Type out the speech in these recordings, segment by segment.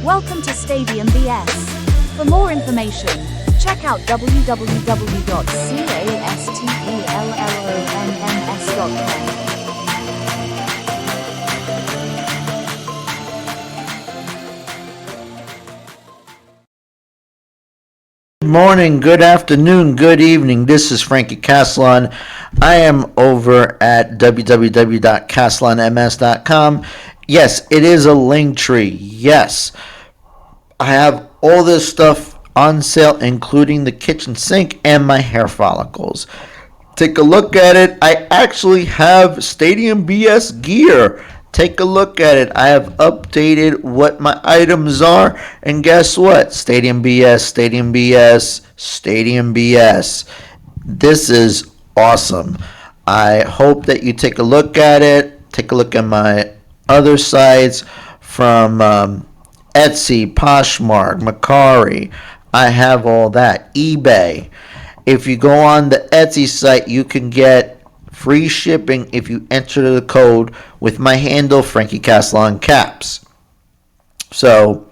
Welcome to Stadium BS. For more information, check out www.castellonms.com. Good morning, good afternoon, good evening. This is Frankie Castellon. I am over at www.castellonms.com. Yes, it is a link tree. Yes, I have all this stuff on sale, including the kitchen sink and my hair follicles. Take a look at it. I actually have Stadium BS gear. Take a look at it. I have updated what my items are. And guess what? Stadium BS, Stadium BS, Stadium BS. This is awesome. I hope that you take a look at it. Take a look at my other sites from Etsy, Poshmark, Mercari. I have all that. eBay. If you go on the Etsy site, you can get free shipping if you enter the code with my handle, Frankie Castellon Caps. So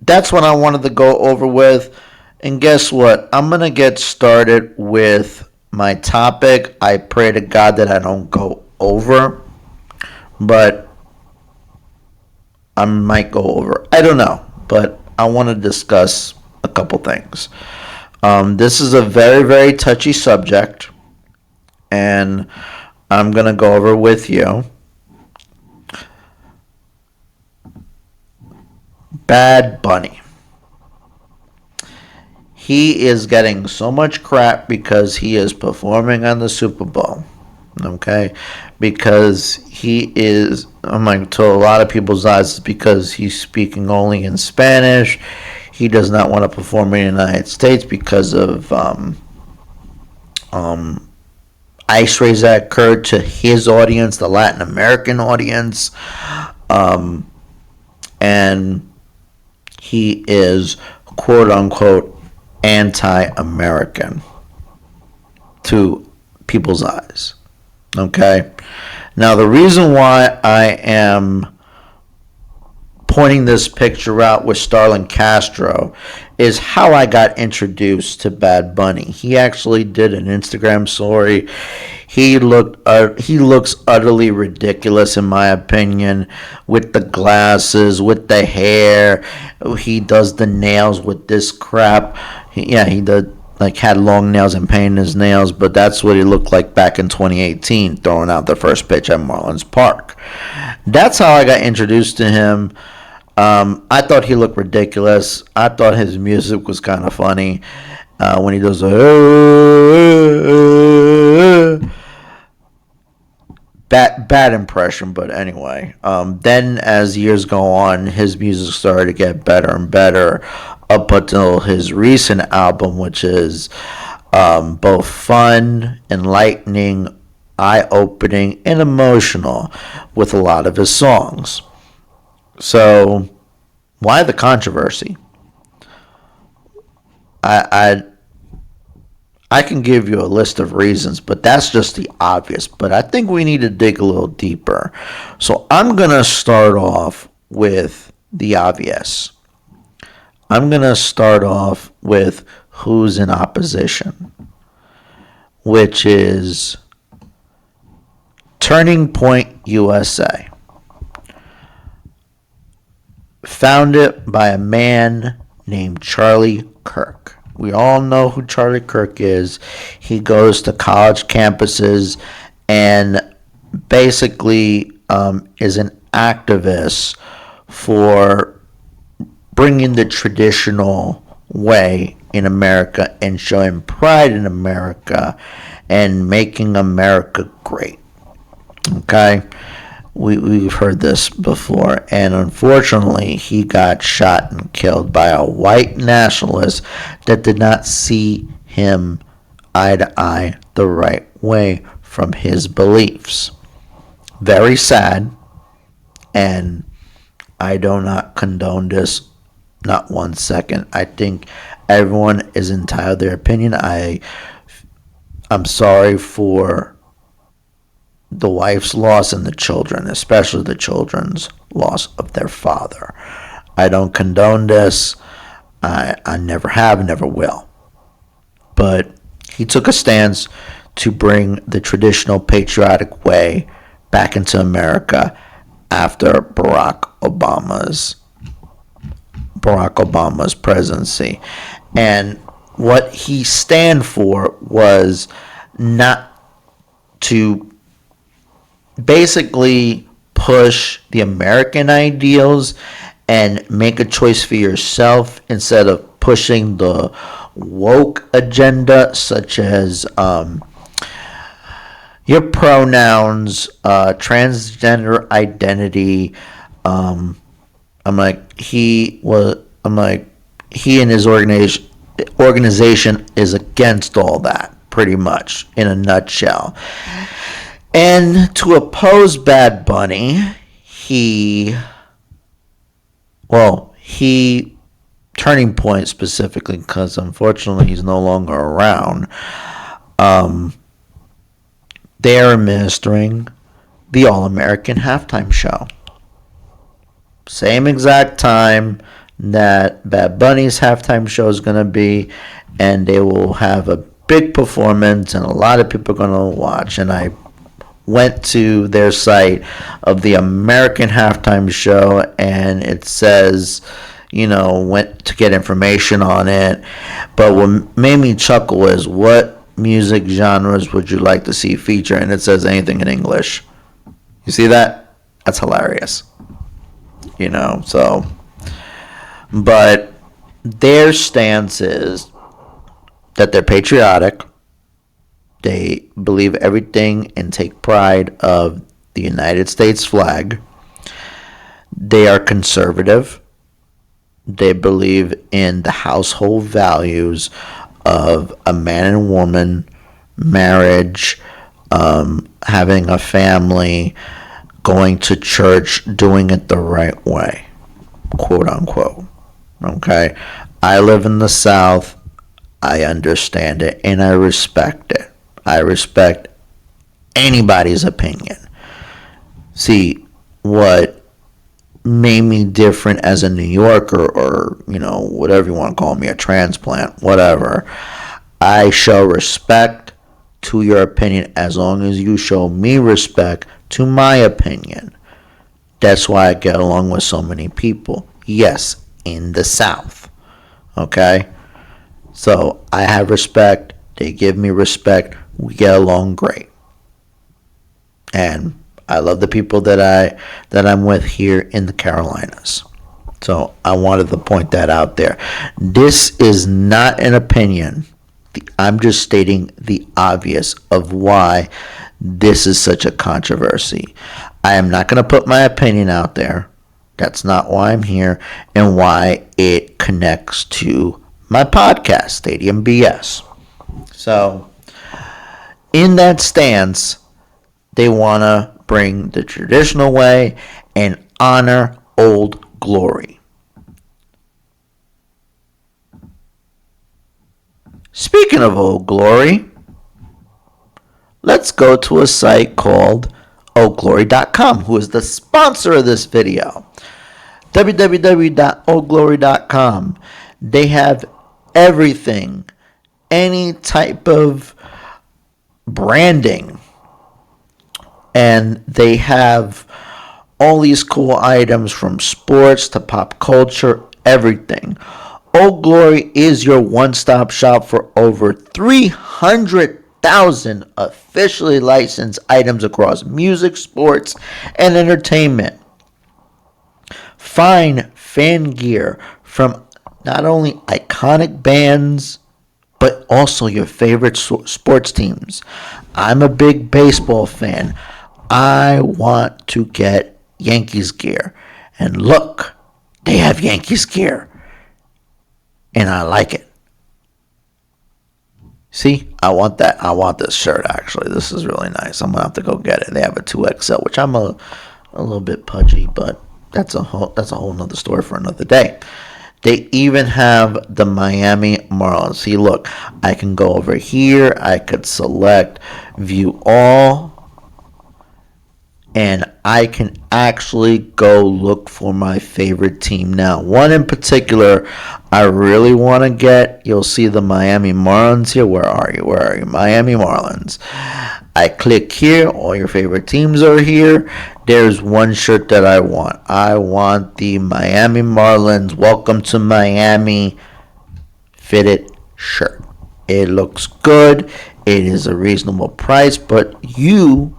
that's what I wanted to go over with. And guess what? I'm going to get started with my topic. I pray to God that I don't go over, but I might go over. I don't know, but I want to discuss a couple things. This is a very, very touchy subject, and I'm going to go over with you. Bad Bunny. He is getting so much crap because he is performing on the Super Bowl. Okay? Because he is, to a lot of people's eyes, it's because he's speaking only in Spanish. He does not want to perform in the United States because of ice raids that occurred to his audience, the Latin American audience. And he is, quote unquote, anti-American to people's eyes. Okay? Now, the reason why I am pointing this picture out with Starlin Castro is how I got introduced to Bad Bunny. He actually did an Instagram story. He looks utterly ridiculous, in my opinion, with the glasses, with the hair. He does the nails with this crap. He did, had long nails and painted his nails, but that's what he looked like back in 2018, throwing out the first pitch at Marlins Park. That's how I got introduced to him. I thought he looked ridiculous. I thought his music was kind of funny when he does bad impression, but anyway. Then as years go on, his music started to get better and better up until his recent album, which is both fun, enlightening, eye-opening, and emotional with a lot of his songs. So, why the controversy? I can give you a list of reasons, but that's just the obvious. But I think we need to dig a little deeper. So, I'm going to start off with the obvious. I'm going to start off with who's in opposition, which is Turning Point USA. Founded by a man named Charlie Kirk. We all know who Charlie Kirk is. He goes to college campuses and basically is an activist for bringing the traditional way in America and showing pride in America and making America great. Okay? We've heard this before, and unfortunately, he got shot and killed by a white nationalist that did not see him eye to eye the right way from his beliefs. Very sad, and I do not condone this, not 1 second. I think everyone is entitled to their opinion. I'm sorry for the wife's loss and the children, especially the children's loss of their father. I don't condone this. I never have, never will. But he took a stance to bring the traditional patriotic way back into America after Barack Obama's presidency. And what he stand for was not to basically push the American ideals and make a choice for yourself instead of pushing the woke agenda, such as your pronouns, transgender identity. I'm like, he and his organization is against all that, pretty much, in a nutshell. And to oppose Bad Bunny, Turning Point specifically, because unfortunately he's no longer around, they are administering the All-American Halftime Show. Same exact time that Bad Bunny's halftime show is going to be, and they will have a big performance, and a lot of people are going to watch. And I went to their site of the American Halftime Show, and it says, went to get information on it. But what made me chuckle is, what music genres would you like to see feature? And it says anything in English. You see that? That's hilarious. But their stance is that they're patriotic. They believe everything and take pride of the United States flag. They are conservative. They believe in the household values of a man and woman, marriage, having a family, going to church, doing it the right way, quote unquote. Okay? I live in the South. I understand it and I respect it. I respect anybody's opinion. See, what made me different as a New Yorker, or, whatever you want to call me, a transplant, whatever, I show respect to your opinion as long as you show me respect to my opinion. That's why I get along with so many people. Yes, in the South. Okay? So I have respect. They give me respect. We get along great. And I love the people that I'm with here in the Carolinas. So I wanted to point that out there. This is not an opinion. I'm just stating the obvious of why this is such a controversy. I am not going to put my opinion out there. That's not why I'm here and why it connects to my podcast, Stadium BS. So, in that stance, they want to bring the traditional way and honor Old Glory. Speaking of Old Glory, let's go to a site called oldglory.com, who is the sponsor of this video. www.oldglory.com. They have everything, any type of branding, and they have all these cool items from sports to pop culture, everything. Old Glory is your one-stop shop for over 300,000 officially licensed items across music, sports, and entertainment. Find fan gear from not only iconic bands, but also your favorite sports teams. I'm a big baseball fan. I want to get Yankees gear. And look, they have Yankees gear. And I like it. See, I want that. I want this shirt, actually. This is really nice. I'm going to have to go get it. They have a 2XL, which I'm a little bit pudgy, but that's a whole nother story for another day. They even have the Miami Marlins. See, look, I can go over here. I could select view all. and I can actually go look for my favorite team now. One in particular I really want to get. You'll see the Miami Marlins here. Where are you? Where are you? Miami Marlins. I click here. All your favorite teams are here. There's one shirt that I want. I want the Miami Marlins Welcome to Miami fitted shirt. It looks good. It is a reasonable price, but you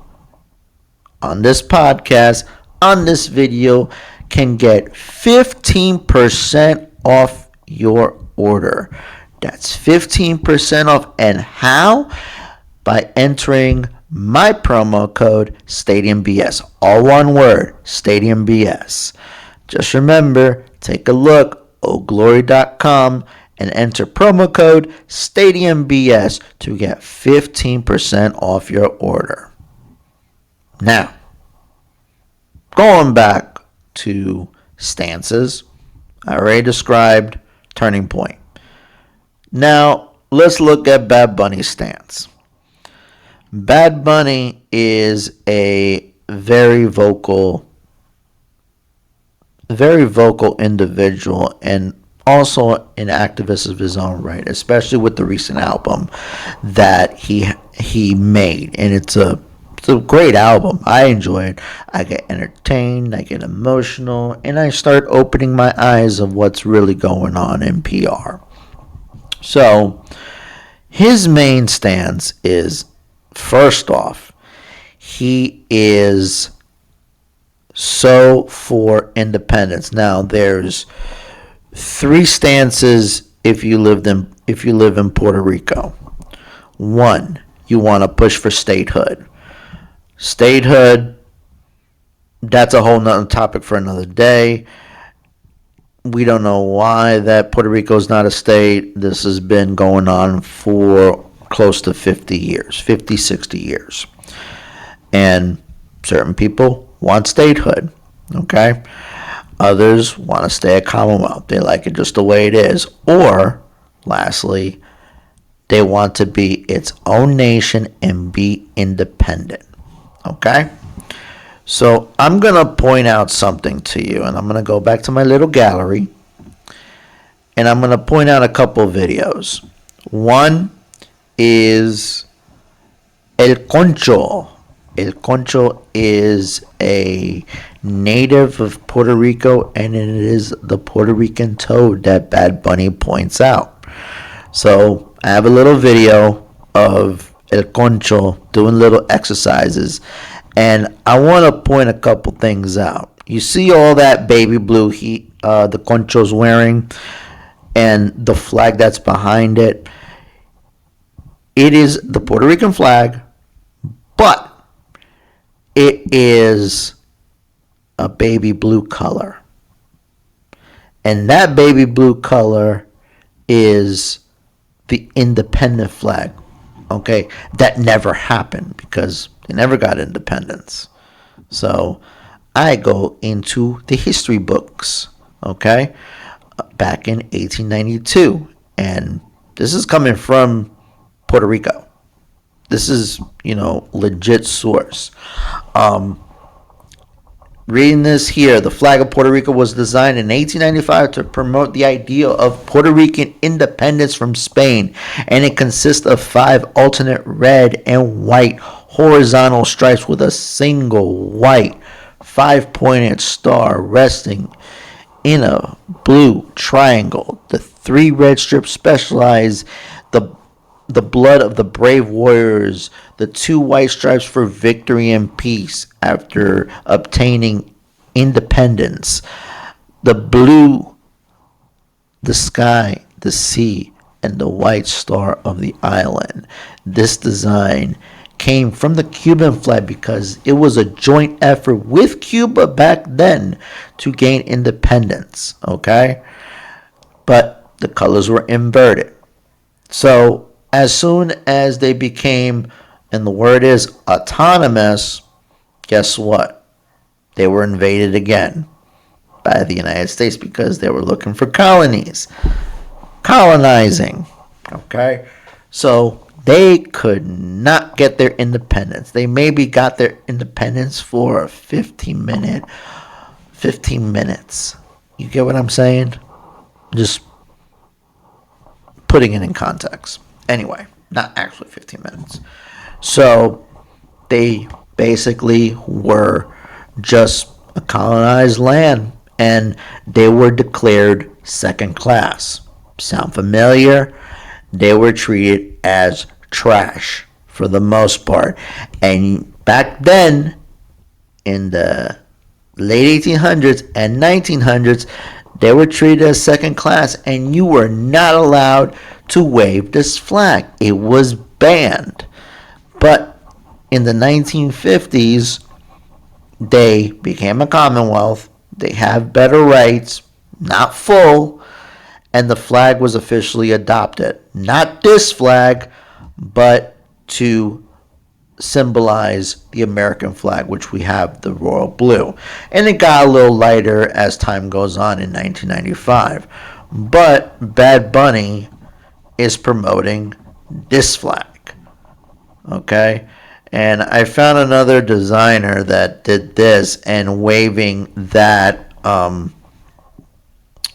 on this podcast, on this video, can get 15% off your order. That's 15% off. And how? By entering my promo code StadiumBS. All one word, StadiumBS. Just remember, take a look, ohglory.com, and enter promo code StadiumBS to get 15% off your order. Now, going back to stances, I already described Turning Point. Now, let's look at Bad Bunny's stance. Bad Bunny is a very vocal individual and also an activist of his own right, especially with the recent album that he made. And it's a great album. I enjoy it. I get entertained, I get emotional, and I start opening my eyes of what's really going on in PR. So, his main stance is, first off, he is so for independence. Now, there's three stances if you live in Puerto Rico. One, you want to push for statehood. Statehood, that's a whole nother topic for another day. We don't know why that Puerto Rico is not a state. This has been going on for close to 50 years, 50, 60 years. And certain people want statehood, okay? Others want to stay a Commonwealth. They like it just the way it is. Or, lastly, they want to be its own nation and be independent. Okay? So I'm going to point out something to you, and I'm going to go back to my little gallery, and I'm going to point out a couple videos. One is El Concho. El Concho is a native of Puerto Rico, and it is the Puerto Rican toad that Bad Bunny points out. So I have a little video of El Concho doing little exercises, and I want to point a couple things out. You see all that baby blue the Concho's wearing, and the flag that's behind it. It is the Puerto Rican flag, but it is a baby blue color. And that baby blue color is the independent flag. Okay, that never happened because they never got independence. So I go into the history books, okay, back in 1892. And this is coming from Puerto Rico. This is, legit source. Reading this here, the flag of Puerto Rico was designed in 1895 to promote the idea of Puerto Rican independence from Spain, and it consists of 5 alternate red and white horizontal stripes with a single white 5-pointed star resting in a blue triangle. The 3 red strips specialize the blood of the brave warriors, the 2 white stripes for victory and peace after obtaining independence, the blue, the sky, the sea, and the white star of the island. This design came from the Cuban flag because it was a joint effort with Cuba back then to gain independence, okay? But the colors were inverted. So as soon as they became, and the word is autonomous, guess what? They were invaded again by the United States because they were looking for colonies. Colonizing. Okay? So They could not get their independence. They maybe got their independence for 15 minutes. You get what I'm saying? Just putting it in context. Anyway, not actually 15 minutes. So they basically were just a colonized land, and they were declared second class. Sound familiar? They were treated as trash for the most part. And back then, in the late 1800s and 1900s, they were treated as second class, and you were not allowed to wave this flag. It was banned. But in the 1950s, they became a commonwealth. They have better rights, not full, and the flag was officially adopted. Not this flag, but to symbolize the American flag, which we have the royal blue. And it got a little lighter as time goes on in 1995. But Bad Bunny is promoting this flag. Okay? And I found another designer that did this and waving that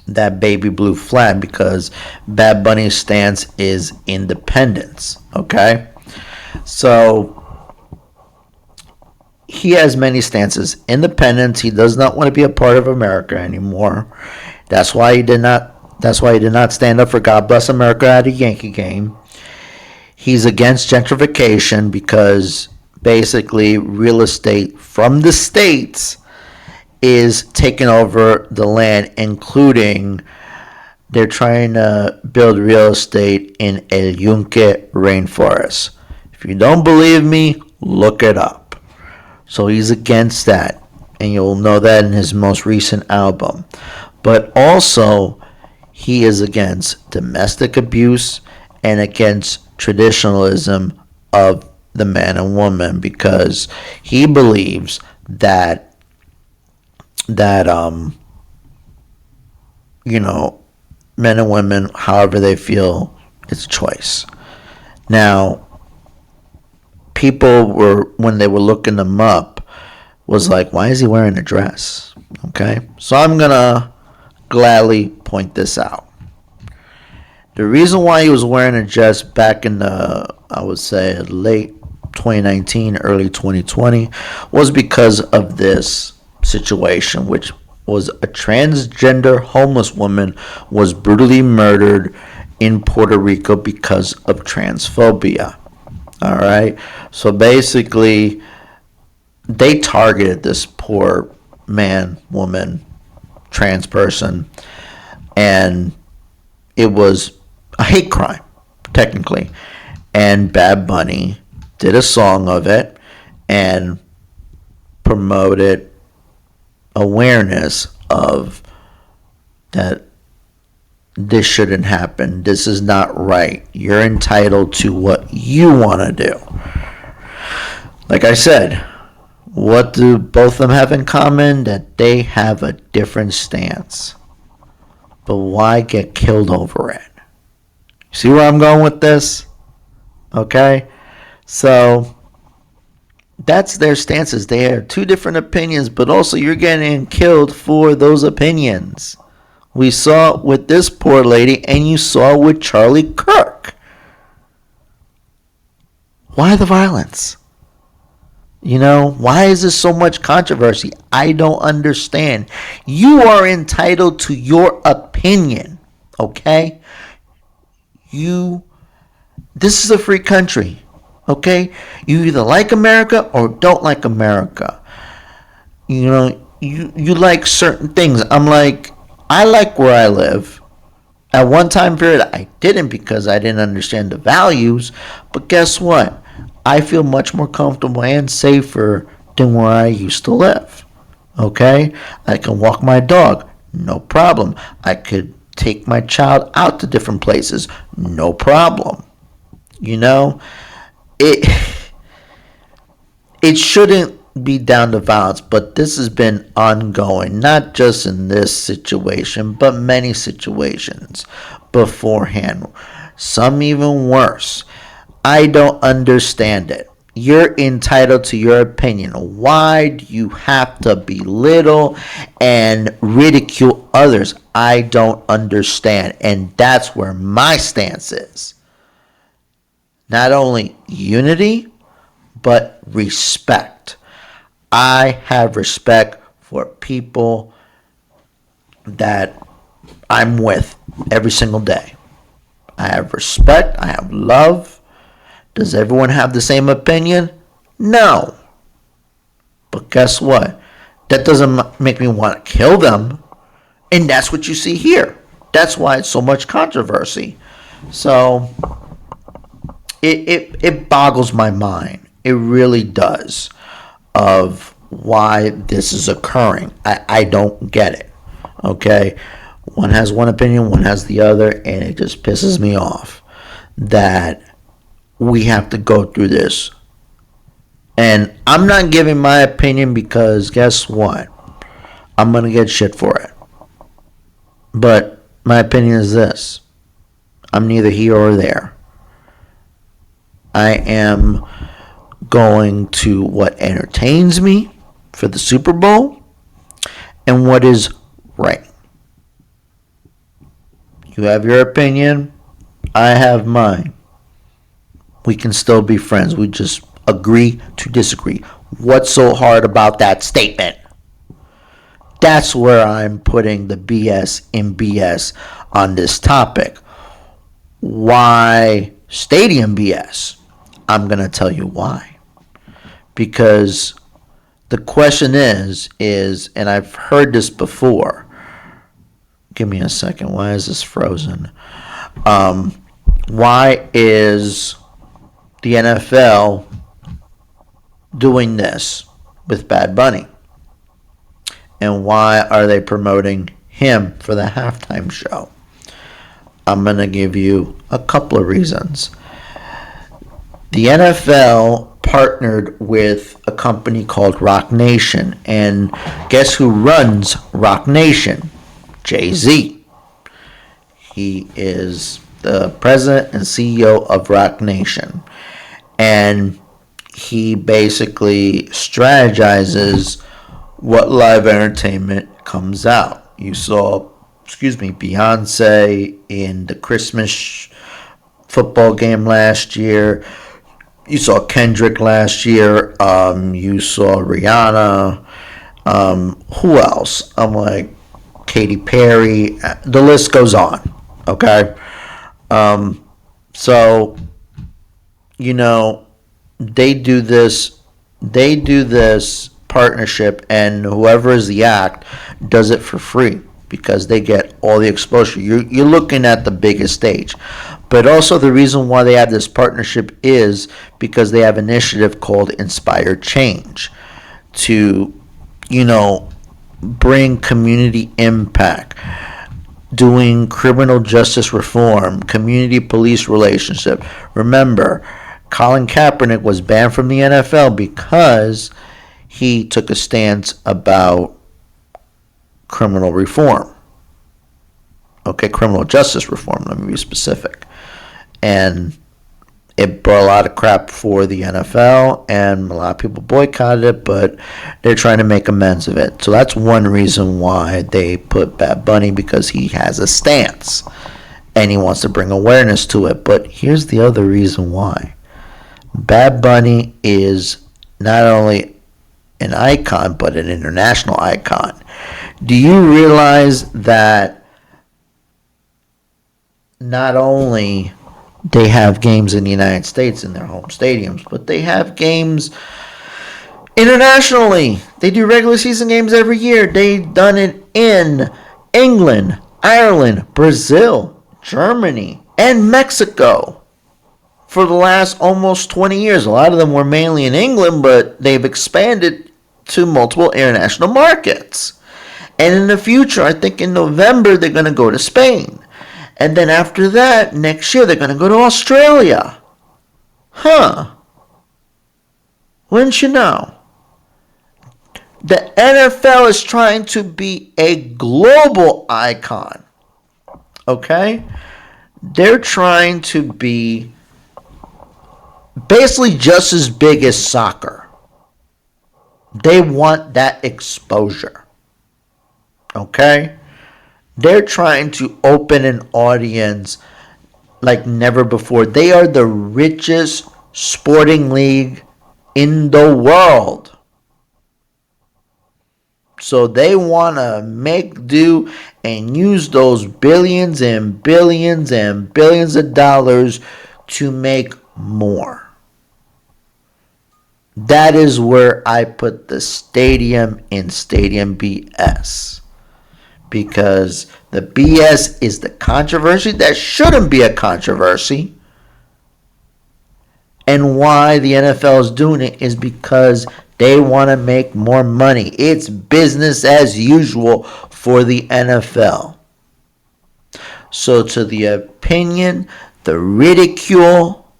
that baby blue flag, because Bad Bunny's stance is independence. Okay? So he has many stances. Independence. He does not want to be a part of America anymore. That's why he did not stand up for God Bless America at a Yankee game. He's against gentrification because basically real estate from the states is taking over the land, including they're trying to build real estate in El Yunque rainforest. If you don't believe me, look it up. So he's against that, and you'll know that in his most recent album. But also, he is against domestic abuse and against traditionalism of the man and woman, because he believes that men and women, however they feel, it's choice. Now, people were, when they were looking them up, was like, why is he wearing a dress? Okay, so I'm gonna gladly point this out. The reason why he was wearing a dress back in the, I would say, late 2019, early 2020, was because of this situation, which was a transgender homeless woman was brutally murdered in Puerto Rico because of transphobia. All right. So basically, they targeted this poor man, woman, trans person, and it was a hate crime, technically. And Bad Bunny did a song of it and promoted awareness of that this shouldn't happen. This is not right. You're entitled to what you want to do. Like I said, what do both of them have in common? That they have a different stance. But why get killed over it? See where I'm going with this? Okay? So that's their stances. They have two different opinions, but also you're getting killed for those opinions. We saw it with this poor lady, and you saw it with Charlie Kirk. Why the violence? Why is there so much controversy? I don't understand. You are entitled to your opinion, okay? This is a free country, okay? You either like America or don't like America. You like certain things. I like where I live. At one time period, I didn't, because I didn't understand the values. But guess what? I feel much more comfortable and safer than where I used to live. Okay? I can walk my dog. No problem. I could take my child out to different places. No problem. It shouldn't be down to violence, but this has been ongoing, not just in this situation, but many situations beforehand, some even worse. I don't understand it. You're entitled to your opinion. Why do you have to belittle and ridicule others? I don't understand. And that's where my stance is. Not only unity, but respect. I have respect for people that I'm with every single day. I have respect. I have love. Does everyone have the same opinion? No. But guess what? That doesn't make me want to kill them. And that's what you see here. That's why it's so much controversy. So it boggles my mind. It really does, of why this is occurring. I don't get it. Okay? One has one opinion, one has the other, and it just pisses me off that we have to go through this. And I'm not giving my opinion because guess what? I'm going to get shit for it. But my opinion is this. I'm neither here or there. I am going to what entertains me for the Super Bowl and what is right. You have your opinion. I have mine. We can still be friends. We just agree to disagree. What's so hard about that statement? That's where I'm putting the BS in BS on this topic. Why stadium BS? I'm going to tell you why. Because the question is, and I've heard this before. Give me a second. Why is this frozen? Why is the NFL doing this with Bad Bunny? And why are they promoting him for the halftime show? I'm going to give you a couple of reasons. The NFL partnered with a company called Rock Nation. And guess who runs Rock Nation? Jay-Z. He is the president and CEO of Rock Nation. And he basically strategizes what live entertainment comes out. You saw, Beyonce in the Christmas football game last year. You saw Kendrick last year. You saw Rihanna. Who else? I'm like, Katy Perry. The list goes on. Okay? So, they do this partnership, and whoever is the act does it for free because they get all the exposure. You're looking at the biggest stage. But also the reason why they have this partnership is because they have an initiative called Inspire Change to, bring community impact, doing criminal justice reform, community police relationship. Remember, Colin Kaepernick was banned from the NFL because he took a stance about criminal reform. Okay, criminal justice reform, let me be specific. And it brought a lot of crap for the NFL, and a lot of people boycotted it, but they're trying to make amends of it. So that's one reason why they put Bad Bunny, because he has a stance, and he wants to bring awareness to it. But here's the other reason why. Bad Bunny is not only an icon, but an international icon. Do you realize that not only they have games in the United States in their home stadiums, but they have games internationally? They do regular season games every year. They've done it in England, Ireland, Brazil, Germany, and Mexico for the last almost 20 years. A lot of them were mainly in England, but they've expanded to multiple international markets. And in the future, I think in November, they're going to go to Spain. And then after that, next year, they're going to go to Australia. Wouldn't you know? The NFL is trying to be a global icon. Okay? They're trying to be basically just as big as soccer. They want that exposure. Okay? They're trying to open an audience like never before. They are the richest sporting league in the world. So they want to make do and use those billions and billions and billions of dollars to make more. That is where I put the stadium in Stadium BS. Because the BS is the controversy that shouldn't be a controversy. And why the NFL is doing it is because they want to make more money. It's business as usual for the NFL. So to the opinion, the ridicule,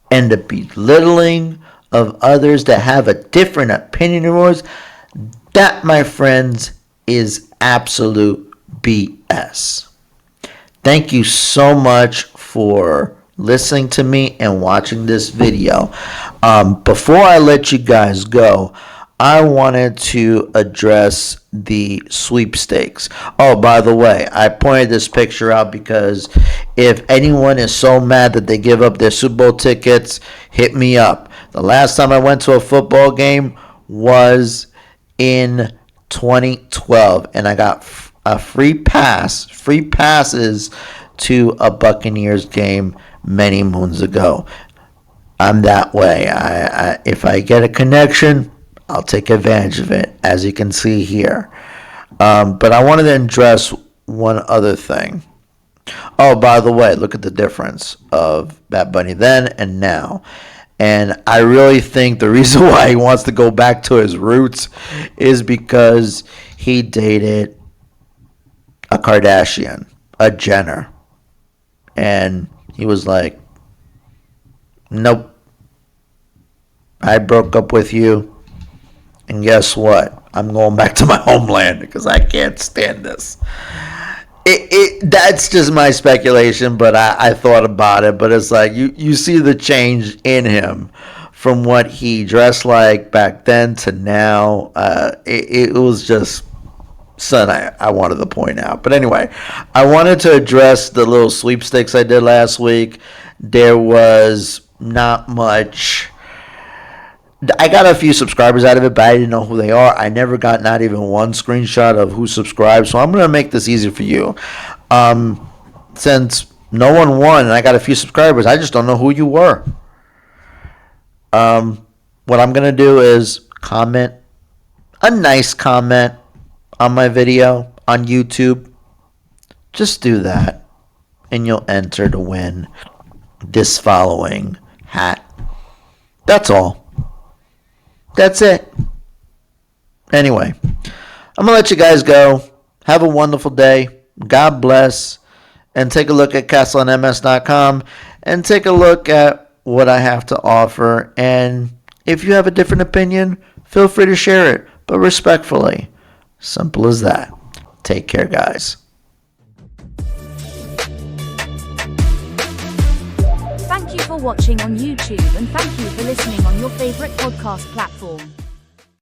and the belittling of others that have a different opinion than yours, that, my friends, is absolute BS. Thank you so much for listening to me and watching this video. Before I let you guys go, I wanted to address the sweepstakes. Oh, by the way, I pointed this picture out because if anyone is so mad that they give up their Super Bowl tickets, hit me up. The last time I went to a football game was in 2012, and I got a free passes to a Buccaneers game many moons ago. I'm that way. I if I get a connection, I'll take advantage of it, as you can see here. But I wanted to address one other thing. Oh, by the way, look at the difference of Bad Bunny then and now. And I really think the reason why he wants to go back to his roots is because he dated a Kardashian, a Jenner. And he was like, nope, I broke up with you. And guess what? I'm going back to my homeland because I can't stand this. That's just my speculation, but I thought about it. But it's like you see the change in him from what he dressed like back then to now. It was just something I wanted to point out. But anyway, I wanted to address the little sweepstakes I did last week. There was not much. I got a few subscribers out of it, but I didn't know who they are. I never got not even one screenshot of who subscribed, so I'm going to make this easy for you. Since no one won and I got a few subscribers, I just don't know who you were. What I'm going to do is comment a nice comment on my video on YouTube. Just do that, and you'll enter to win this following hat. That's all. That's it. Anyway, I'm going to let you guys go. Have a wonderful day. God bless. And take a look at CastleOnMS.com and take a look at what I have to offer. And if you have a different opinion, feel free to share it, but respectfully. Simple as that. Take care, guys. Thank you for watching on YouTube, and thank you for listening on your favorite podcast platform.